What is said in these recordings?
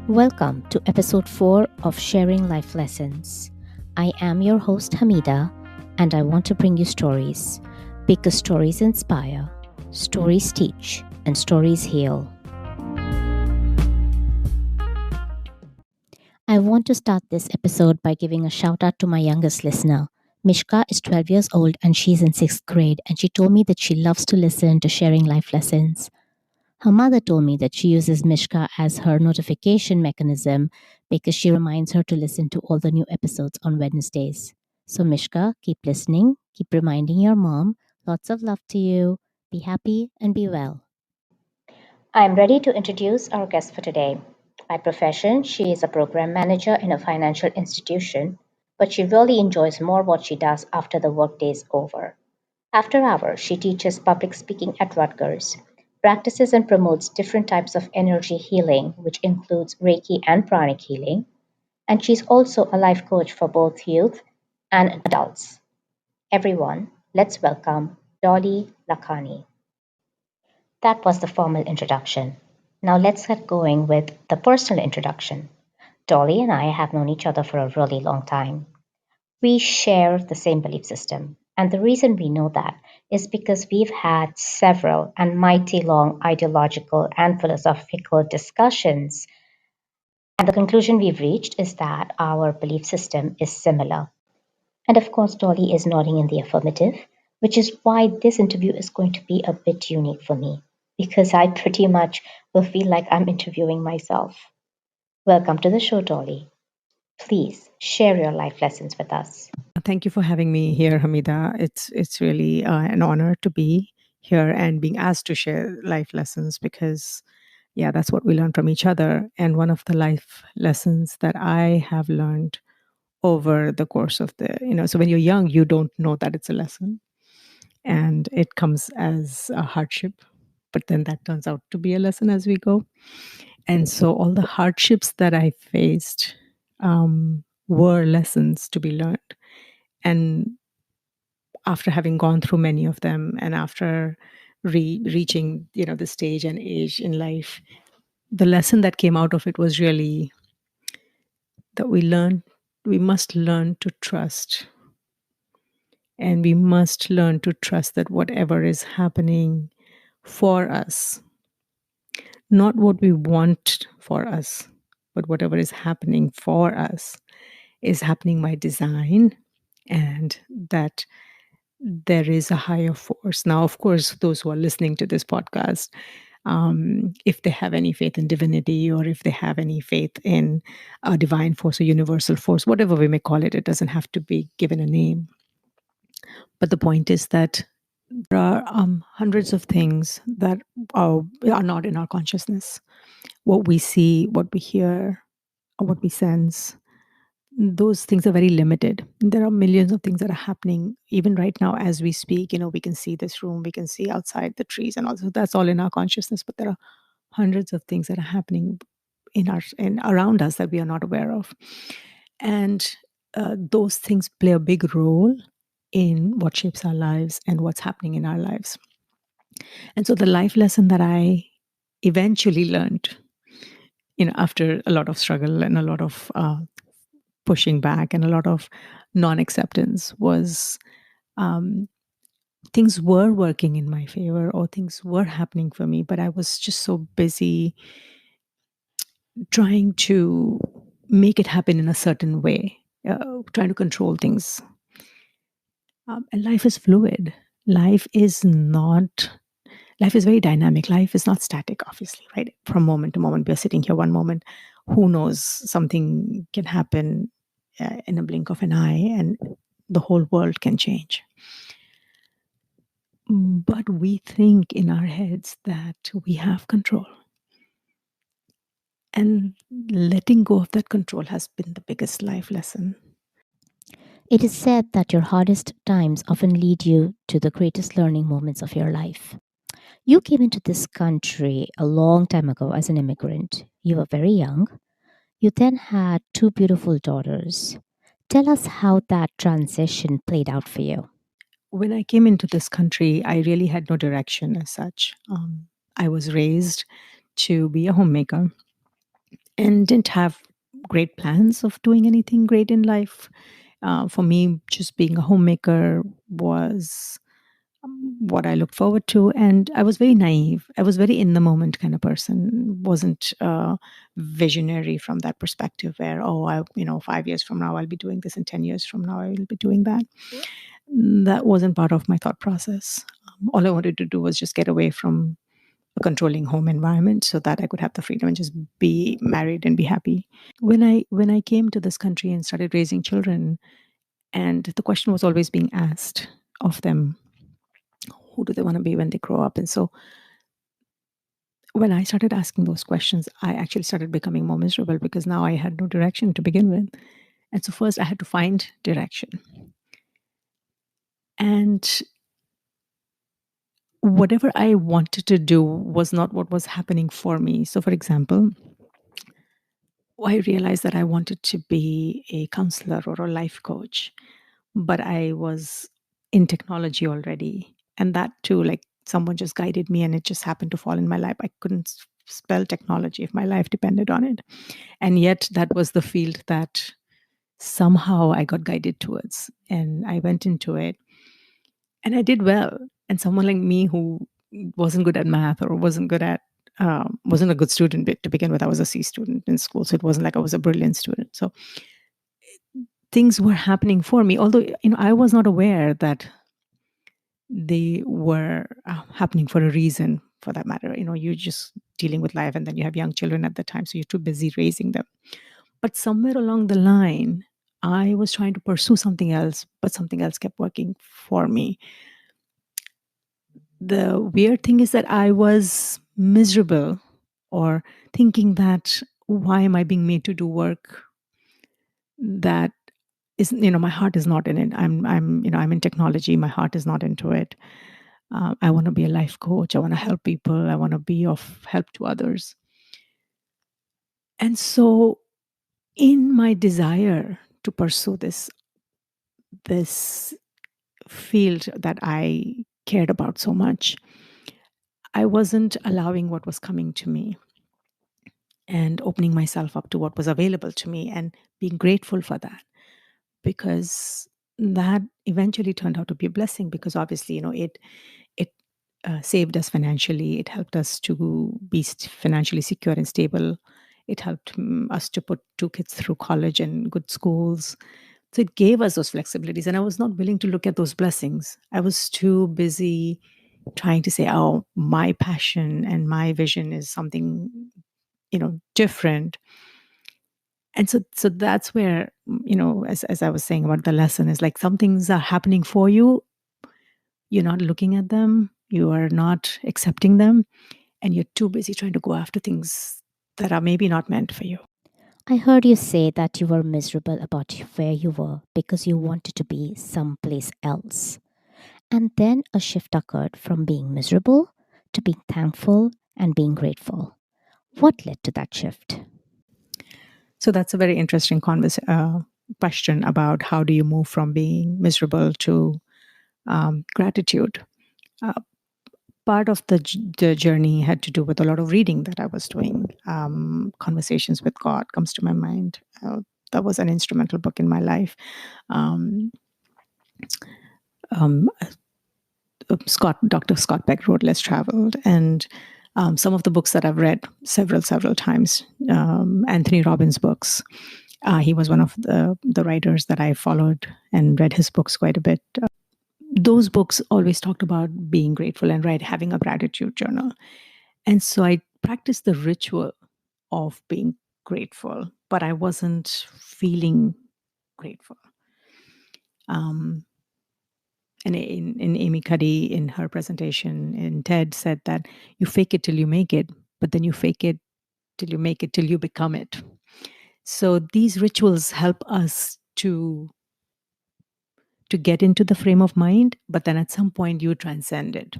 Welcome to episode 4 of Sharing Life Lessons. I am your host Hamidah, and I want to bring you stories because stories inspire, stories teach, and stories heal. I want to start this episode by giving a shout out to my youngest listener. Mishka is 12 years old and she's in 6th grade, and she told me that she loves to listen to Sharing Life Lessons. Her mother told me that she uses Mishka as her notification mechanism because she reminds her to listen to all the new episodes on Wednesdays. So, Mishka, keep listening, keep reminding your mom. Lots of love to you. Be happy and be well. I'm ready to introduce our guest for today. By profession, she is a program manager in a financial institution, but she really enjoys more what she does after the workday is over. After hours, she teaches public speaking at Rutgers, practices and promotes different types of energy healing, which includes Reiki and Pranic healing, and she's also a life coach for both youth and adults. Everyone, let's welcome Dolly Lakhani. That was the formal introduction. Now let's get going with the personal introduction. Dolly and I have known each other for a really long time. We share the same belief system. And the reason we know that is because we've had several and mighty long ideological and philosophical discussions. And the conclusion we've reached is that our belief system is similar. And of course, Dolly is nodding in the affirmative, which is why this interview is going to be a bit unique for me, because I pretty much will feel like I'm interviewing myself. Welcome to the show, Dolly. Please share your life lessons with us. Thank you for having me here, Hamidah. It's really an honor to be here and being asked to share life lessons because, yeah, that's what we learn from each other. And one of the life lessons that I have learned over the course of so when you're young, you don't know that it's a lesson and it comes as a hardship, but then that turns out to be a lesson as we go. And so all the hardships that I faced were lessons to be learned. And after having gone through many of them and after reaching the stage and age in life, the lesson that came out of it was really that we must learn to trust, and we must learn to trust that whatever is happening for us, not what we want for us, but whatever is happening for us is happening by design, and that there is a higher force. Now, of course, those who are listening to this podcast, if they have any faith in divinity or if they have any faith in a divine force or universal force, whatever we may call it, it doesn't have to be given a name. But the point is that there are hundreds of things that are not in our consciousness. What we see, what we hear, or what we sense, those things are very limited. There are millions of things that are happening even right now as we speak. We can see this room, we can see outside the trees, and also that's all in our consciousness. But there are hundreds of things that are happening in around us that we are not aware of, and those things play a big role in what shapes our lives and what's happening in our lives. And so the life lesson that I eventually learned, after a lot of struggle and a lot of pushing back and a lot of non-acceptance, was things were working in my favor or things were happening for me, but I was just so busy trying to make it happen in a certain way, trying to control things. And life is fluid. Life is very dynamic. Life is not static, obviously, right? From moment to moment, we are sitting here one moment. Who knows? Something can happen in a blink of an eye, and the whole world can change. But we think in our heads that we have control. And letting go of that control has been the biggest life lesson. It is said that your hardest times often lead you to the greatest learning moments of your life. You came into this country a long time ago as an immigrant. You were very young. You then had 2 beautiful daughters. Tell us how that transition played out for you. When I came into this country, I really had no direction as such. I was raised to be a homemaker, and didn't have great plans of doing anything great in life. For me, just being a homemaker was what I looked forward to. And I was very naive. I was very in the moment kind of person. Wasn't visionary from that perspective where, oh, 5 years from now, I'll be doing this, and 10 years from now, I will be doing that. That wasn't part of my thought process. All I wanted to do was just get away from a controlling home environment so that I could have the freedom and just be married and be happy. When I came to this country and started raising children, and the question was always being asked of them, who do they want to be when they grow up? And so when I started asking those questions, I actually started becoming more miserable because now I had no direction to begin with. And so first I had to find direction. And whatever I wanted to do was not what was happening for me. So, for example, I realized that I wanted to be a counselor or a life coach, but I was in technology already. And that too, like someone just guided me and it just happened to fall in my lap. I couldn't spell technology if my life depended on it. And yet, that was the field that somehow I got guided towards. And I went into it and I did well. And someone like me who wasn't good at math or wasn't a good student to begin with. I was a C student in school, so it wasn't like I was a brilliant student. So things were happening for me, although I was not aware that they were happening for a reason. For that matter, you're just dealing with life, and then you have young children at the time, so you're too busy raising them. But somewhere along the line, I was trying to pursue something else, but something else kept working for me. The weird thing is that I was miserable or thinking that why am I being made to do work that is, my heart is not in it. I'm in technology. My heart is not into it. I want to be a life coach. I want to help people. I want to be of help to others. And so in my desire to pursue this field that I cared about so much, I wasn't allowing what was coming to me and opening myself up to what was available to me and being grateful for that, because that eventually turned out to be a blessing, because obviously it saved us financially. It helped us to be financially secure and stable. It helped us to put two kids through college and good schools. So it gave us those flexibilities, and I was not willing to look at those blessings. I was too busy trying to say, oh, my passion and my vision is something different. And so that's where, as I was saying about the lesson, is like some things are happening for you, you're not looking at them, you are not accepting them, and you're too busy trying to go after things that are maybe not meant for you. I heard you say that you were miserable about where you were because you wanted to be someplace else. And then a shift occurred from being miserable to being thankful and being grateful. What led to that shift? So that's a very interesting question about how do you move from being miserable to gratitude. Uh, Part of the journey had to do with a lot of reading that I was doing. Conversations with God comes to my mind. That was an instrumental book in my life. Um, um, Dr. Scott Peck wrote Less Traveled, and some of the books that I've read several times. Anthony Robbins' books. He was one of the writers that I followed and read his books quite a bit. Those books always talked about being grateful and having a gratitude journal. And so I practiced the ritual of being grateful, but I wasn't feeling grateful. Um, and in Amy Cuddy, in her presentation in TED, said that you fake it till you make it, but then you fake it till you make it till you become it. So these rituals help us to get into the frame of mind, but then at some point you transcend it.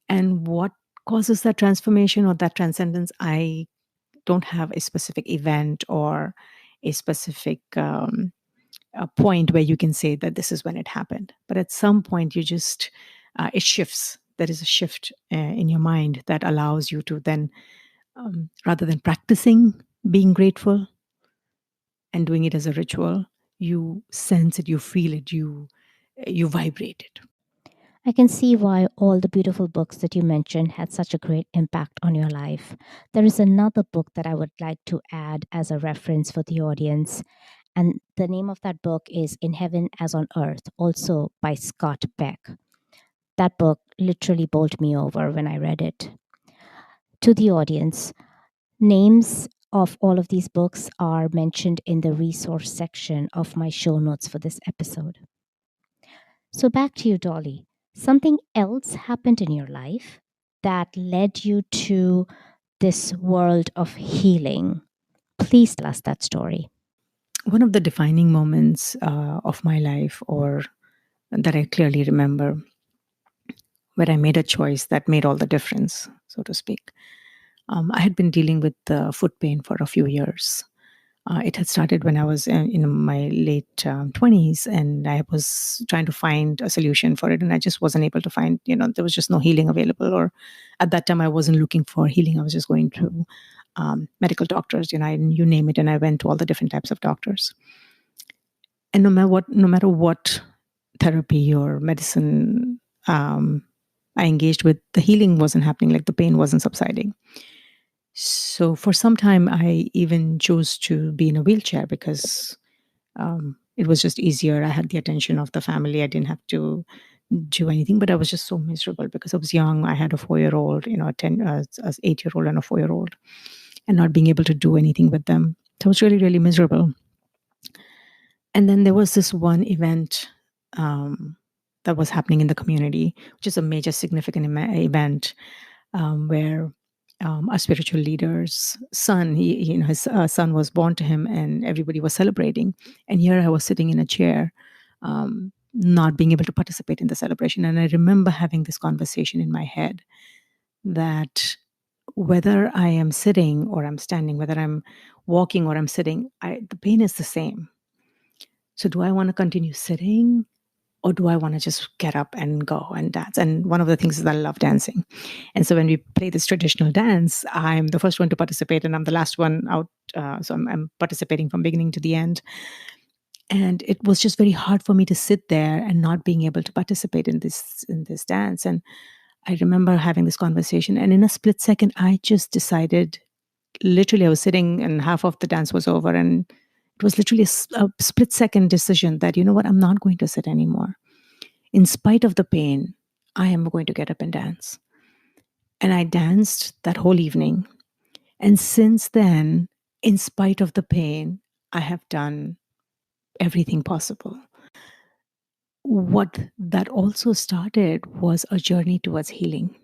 And what causes that transformation or that transcendence, I don't have a specific event or a specific a point where you can say that this is when it happened. But at some point, you just, it shifts. There is a shift in your mind that allows you to then, rather than practicing being grateful and doing it as a ritual, you sense it, you feel it, you vibrate it. I can see why all the beautiful books that you mentioned had such a great impact on your life. There is another book that I would like to add as a reference for the audience, and the name of that book is In Heaven as on Earth, also by Scott Peck. That book literally bowled me over when I read it. To the audience, names of all of these books are mentioned in the resource section of my show notes for this episode. So back to you, Dolly. Something else happened in your life that led you to this world of healing. Please tell us that story. One of the defining moments of my life, or that I clearly remember, where I made a choice that made all the difference, so to speak. I had been dealing with foot pain for a few years. It had started when I was in my late 20s, and I was trying to find a solution for it. And I just wasn't able to find, there was just no healing available. Or at that time, I wasn't looking for healing. I was just going to medical doctors, you name it. And I went to all the different types of doctors. And no matter what therapy or medicine I engaged with, the healing wasn't happening, like the pain wasn't subsiding. So for some time, I even chose to be in a wheelchair because it was just easier. I had the attention of the family. I didn't have to do anything, but I was just so miserable because I was young. I had a 4-year-old, a 8-year-old and a 4-year-old, and not being able to do anything with them. So I was really, really miserable. And then there was this one event that was happening in the community, which is a major significant event where a spiritual leader's son, his son was born to him, and everybody was celebrating. And here I was sitting in a chair, not being able to participate in the celebration. And I remember having this conversation in my head that whether I am sitting or I'm standing, whether I'm walking or I'm sitting, the pain is the same. So do I want to continue sitting, or do I want to just get up and go and dance? And one of the things is that I love dancing. And so when we play this traditional dance, I'm the first one to participate and I'm the last one out. So I'm participating from beginning to the end. And it was just very hard for me to sit there and not being able to participate in this dance. And I remember having this conversation, and in a split second, I just decided, literally, I was sitting and half of the dance was over, and it was literally a split second decision that, you know what, I'm not going to sit anymore. In spite of the pain, I am going to get up and dance. And I danced that whole evening. And since then, in spite of the pain, I have done everything possible. What that also started was a journey towards healing.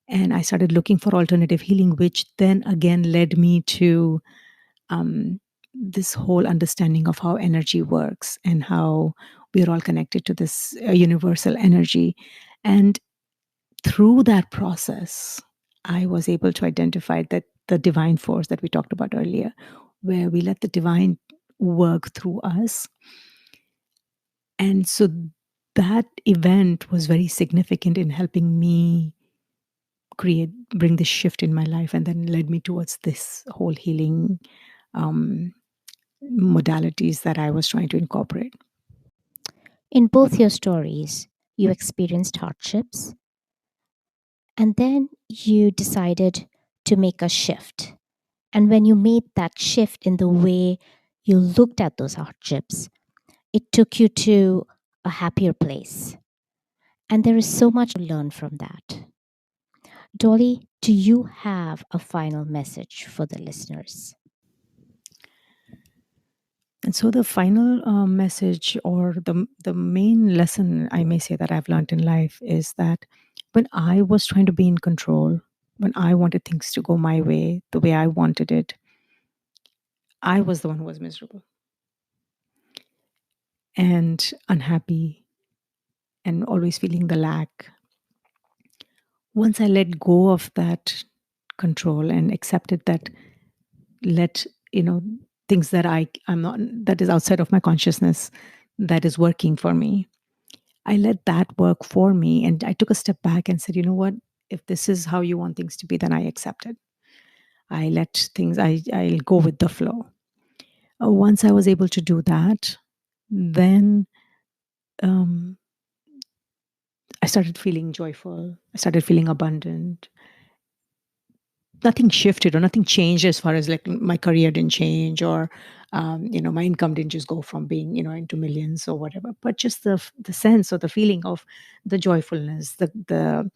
And I started looking for alternative healing, which then again led me to this whole understanding of how energy works and how we're all connected to this universal energy. And through that process, I was able to identify that the divine force that we talked about earlier, where we let the divine work through us. And so that event was very significant in helping me bring this shift in my life, and then led me towards this whole healing modalities that I was trying to incorporate. In both your stories, you experienced hardships, and then you decided to make a shift. And when you made that shift in the way you looked at those hardships, it took you to a happier place. And there is so much to learn from that. Dolly, do you have a final message for the listeners? And so the final message, or the main lesson I may say that I've learned in life, is that when I was trying to be in control, when I wanted things to go my way, the way I wanted it, I was the one who was miserable and unhappy and always feeling the lack. Once I let go of that control and accepted that, let things that I'm not, that is outside of my consciousness, that is working for me, I let that work for me. And I took a step back and said, you know what, if this is how you want things to be, then I accept it. I let things, I'll go with the flow. Once I was able to do that, then um, I started feeling joyful. I started feeling abundant. Nothing shifted or nothing changed as far as like my career didn't change, or my income didn't just go from being into millions or whatever, but just the sense or the feeling of the joyfulness, the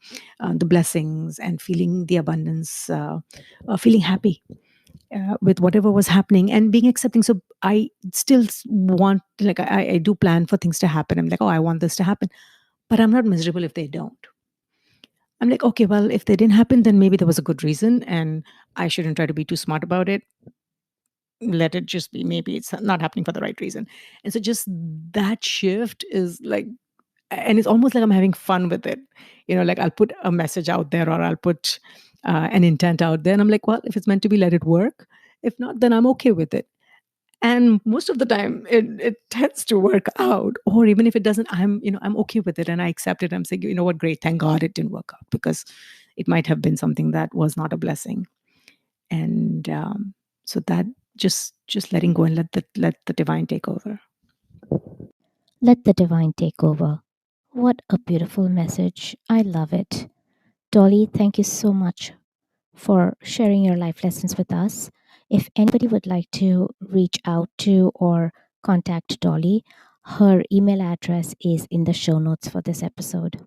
blessings, and feeling the abundance, feeling happy with whatever was happening and being accepting. So I still want, like, I do plan for things to happen. I'm like, oh, I want this to happen, but I'm not miserable if they don't. I'm like, okay, well, if they didn't happen, then maybe there was a good reason, and I shouldn't try to be too smart about it. Let it just be. Maybe it's not happening for the right reason. And so just that shift is like, and it's almost like I'm having fun with it. Like I'll put a message out there, or I'll put an intent out there. And I'm like, well, if it's meant to be, let it work. If not, then I'm okay with it. And most of the time it tends to work out. Or even if it doesn't, I'm okay with it and I accept it. I'm saying, you know what, great, thank God it didn't work out, because it might have been something that was not a blessing. And so that just letting go and let the divine take over. Let the divine take over. What a beautiful message. I love it. Dolly, thank you so much for sharing your life lessons with us. If anybody would like to reach out to or contact Dolly, her email address is in the show notes for this episode.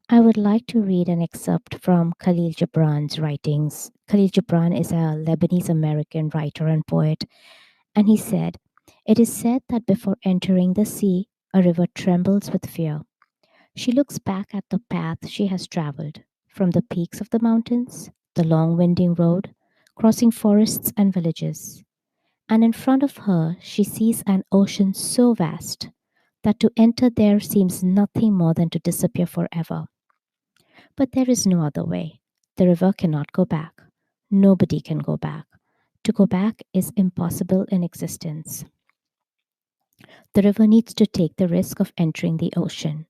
I would like to read an excerpt from Khalil Gibran's writings. Khalil Gibran is a Lebanese American writer and poet, and he said, "It is said that before entering the sea, a river trembles with fear. She looks back at the path she has traveled, from the peaks of the mountains, the long winding road, crossing forests and villages, and in front of her she sees an ocean so vast that to enter there seems nothing more than to disappear forever. But there is no other way. The river cannot go back. Nobody can go back. To go back is impossible in existence. The river needs to take the risk of entering the ocean,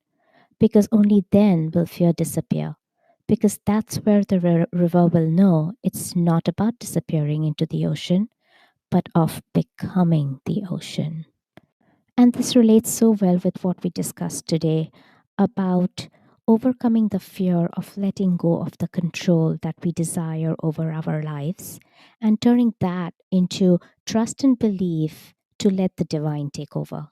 because only then will fear disappear. Because that's where the river will know it's not about disappearing into the ocean, but of becoming the ocean." And this relates so well with what we discussed today about overcoming the fear of letting go of the control that we desire over our lives and turning that into trust and belief to let the divine take over.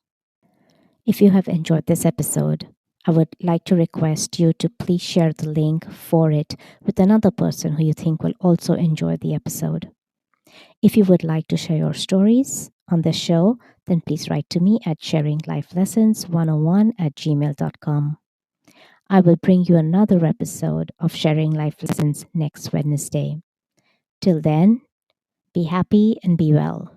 If you have enjoyed this episode, I would like to request you to please share the link for it with another person who you think will also enjoy the episode. If you would like to share your stories on the show, then please write to me at sharinglifelessons101@gmail.com. I will bring you another episode of Sharing Life Lessons next Wednesday. Till then, be happy and be well.